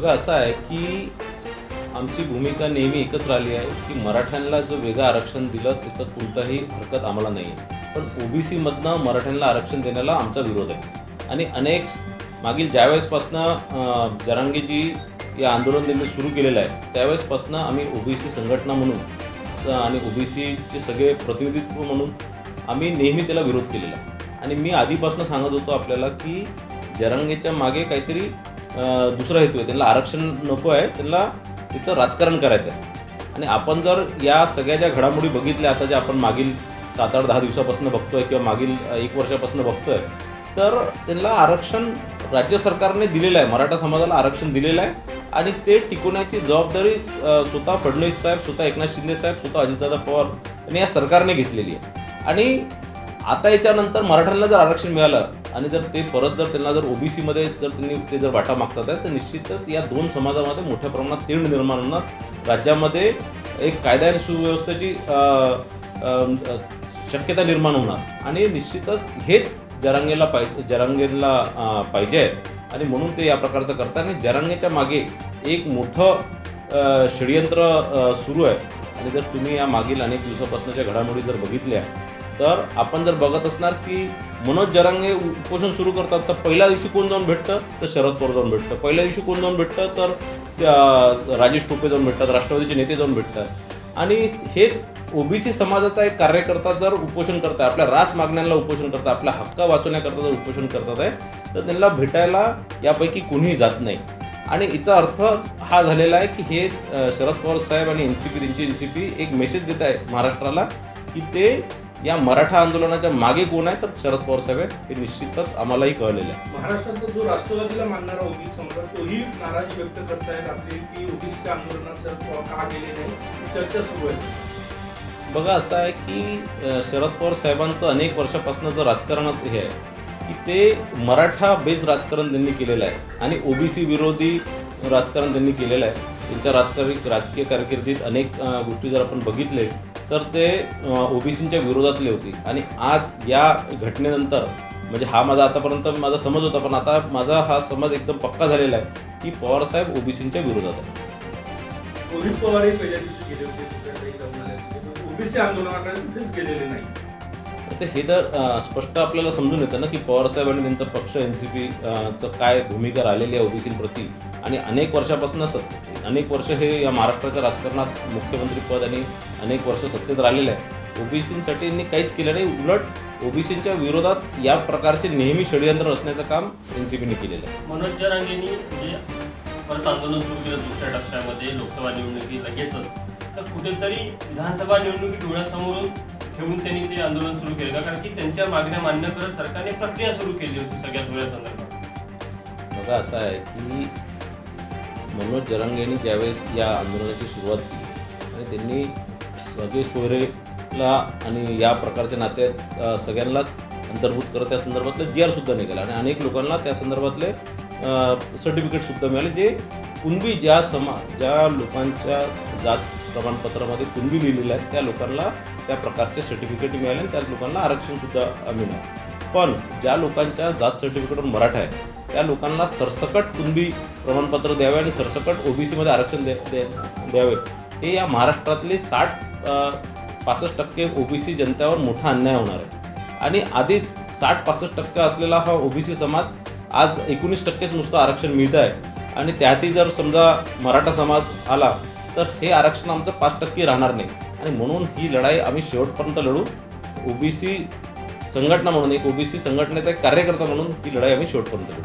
बघा असं आहे की आमची भूमिका नेहमी एकच राहिली आहे की मराठ्यांना जो वेगळं आरक्षण दिलं त्याचं कोणताही हरकत आम्हाला नाही आहे, पण ओबीसीमधनं मराठ्यांना आरक्षण देण्याला आमचा विरोध आहे। आणि अनेक मागील ज्यावेळेसपासनं जरांगेजी या आंदोलन त्यांनी सुरू केलेलं आहे त्यावेळेसपासनं आम्ही ओबीसी संघटना म्हणून आणि ओबीसीचे सगळे प्रतिनिधित्व म्हणून आम्ही नेहमी त्याला विरोध केलेला आहे। आणि मी आधीपासून सांगत होतो आपल्याला की जरांगेच्या मागे काहीतरी दुसरा हेतू आहे, त्यांना आरक्षण नको आहे, त्यांना तिचं राजकारण करायचं आहे। आणि आपण जर या सगळ्या ज्या घडामोडी बघितल्या आता ज्या आपण मागील 7-8-10 दिवसापासून बघतोय किंवा मागील 1 वर्षापासून बघतोय, तर त्यांना आरक्षण राज्य सरकारने दिलेलं आहे, मराठा समाजाला आरक्षण दिलेलं आहे आणि ते टिकवण्याची जबाबदारी स्वतः फडणवीस साहेब, स्वतः एकनाथ शिंदे साहेब, स्वतः अजितदादा पवार यांनी या सरकारने घेतलेली आहे। आणि आता याच्यानंतर मराठ्यांना जर आरक्षण मिळालं आणि जर ते परत जर त्यांना जर ओबीसीमध्ये जर त्यांनी ते जर वाटा मागतात आहे तर निश्चितच या दोन समाजामध्ये मोठ्या प्रमाणात तेढ निर्माण होणार, राज्यामध्ये एक कायदा आणि सुव्यवस्थेची शक्यता निर्माण होणार आणि निश्चितच हेच जरांगेला पाहिजे आहे आणि म्हणून ते या प्रकारचं करतात। आणि जरांगेच्या मागे एक मोठं षडयंत्र सुरू आहे। आणि जर तुम्ही या मागील अनेक दिवसापासूनच्या घडामोडी जर बघितल्या तर आपण जर बघत असणार की मनोज जरांगे उपोषण सुरू करतात तर पहिल्या दिवशी कोण जाऊन भेटतं तर शरद पवार जाऊन भेटतं, पहिल्या दिवशी कोण जाऊन भेटतं तर राजेश टोपे जाऊन भेटतात, राष्ट्रवादीचे नेते जाऊन भेटतात। आणि हेच ओबीसी समाजाचा एक कार्यकर्ता जर उपोषण करतात, आपल्या रास मागण्यांना उपोषण करतात, आपल्या हक्क वाचवण्याकरता जर उपोषण करतात आहे तर त्यांना भेटायला यापैकी कोणीही जात नाही। आणि याचा अर्थ हा झालेला आहे की हे शरद पवार साहेब आणि एनसीपी एक मेसेज देत आहे महाराष्ट्राला की ते या मराठा आंदोलनाच्या मागे कोण आहे तर शरद पवार साहेब हे निश्चितच आम्हालाही कळलेलं आहे। महाराष्ट्राचा जो राष्ट्रवादीला मानणारा ओबीसी समाज तोही नाराजी व्यक्त करतायत आपली की ओबीसीच्या आंदोलनात शरद पवार का गेले नाही, चर्चा सुरू आहे। बघा असं आहे की शरद पवार साहेबांचं अनेक वर्षापासूनचं राजकारणाचं हे आहे की ते मराठा बेस राजकारण त्यांनी केलेलं आहे आणि ओबीसी विरोधी राजकारण त्यांनी केलेलं आहे। त्यांच्या राजकीय कारकिर्दीत अनेक गोष्टी जर आपण बघितले तर ते ओबीसींच्या विरोधातले होते। आणि आज या घटनेनंतर म्हणजे हा माझा आतापर्यंत माझा समज होता, पण आता माझा हा समज एकदम पक्का झालेला आहे की पवार साहेब ओबीसींच्या विरोधात आहे। रोहित पवारही पहिल्या दिवशी गेले होते, ओबीसी आंदोलनाकडे कुठेच गेलेले नाही। तर हे तर स्पष्ट आपल्याला समजून येतं ना की पवार साहेब आणि त्यांचा पक्ष एनसीपीचं काय भूमिका राहिलेली आहे ओबीसींप्रती। आणि अनेक वर्ष हे या महाराष्ट्राच्या राजकारणात मुख्यमंत्रीपद आणि अनेक वर्ष सत्तेत राहिलेलं आहे। ओबीसींसाठी यांनी काहीच केलं नाही, उलट ओबीसींच्या विरोधात या प्रकारचे नेहमी षडयंत्र रचण्याचं काम एनसीपीने केलेलं आहे। मनोज जरांगेंनी जे परत आंदोलन सुरू केलं दुसऱ्या टप्प्यामध्ये लोकसभा निवडणुकी लगेचच, तर कुठेतरी विधानसभा निवडणुकी डोळ्यासमोरून ठेवून त्यांनी ते आंदोलन सुरू केलं का? कारण की त्यांच्या मागण्या मान्य करत सरकारने प्रक्रिया सुरू केली होती सगळ्या संदर्भात। बघा असं आहे की मनोज जरांगेंनी ज्यावेळेस या आंदोलनाची सुरुवात केली आणि त्यांनी सगळे सोयरेला आणि या प्रकारच्या नात्यात सगळ्यांनाच अंतर्भूत करत त्या संदर्भातलं GR सुद्धा निघाला आणि अनेक लोकांना त्या संदर्भातले सर्टिफिकेटसुद्धा मिळाले, जे कुणबी ज्या लोकांच्या जात प्रमाणपत्रामध्ये कुणबी लिहिलेलं आहे त्या लोकांना त्या प्रकारचे सर्टिफिकेट मिळाले आणि त्या लोकांना आरक्षणसुद्धा मिळालं। पण ज्या लोकांच्या जात सर्टिफिकेटवर मराठा आहे त्या लोकांना सरसकट कुणबी प्रमाणपत्र द्यावे आणि सरसकट ओबीसीमध्ये आरक्षण द्यावे, हे या महाराष्ट्रातले 60-65% ओबीसी जनतेवर मोठा अन्याय होणार आहे। आणि आधीच 60-65% असलेला हा ओबीसी समाज आज 19%च नुसतं आरक्षण मिळतं आहे आणि त्यातही जर समजा मराठा समाज आला तर हे आरक्षण आमचं 5% राहणार नाही। आणि म्हणून ही लढाई आम्ही शेवटपर्यंत लढू, ओबीसी संघटना म्हणून, एक ओबीसी संघटनेचा एक कार्यकर्ता म्हणून ही लढाई आम्ही शेवटपर्यंत लढू।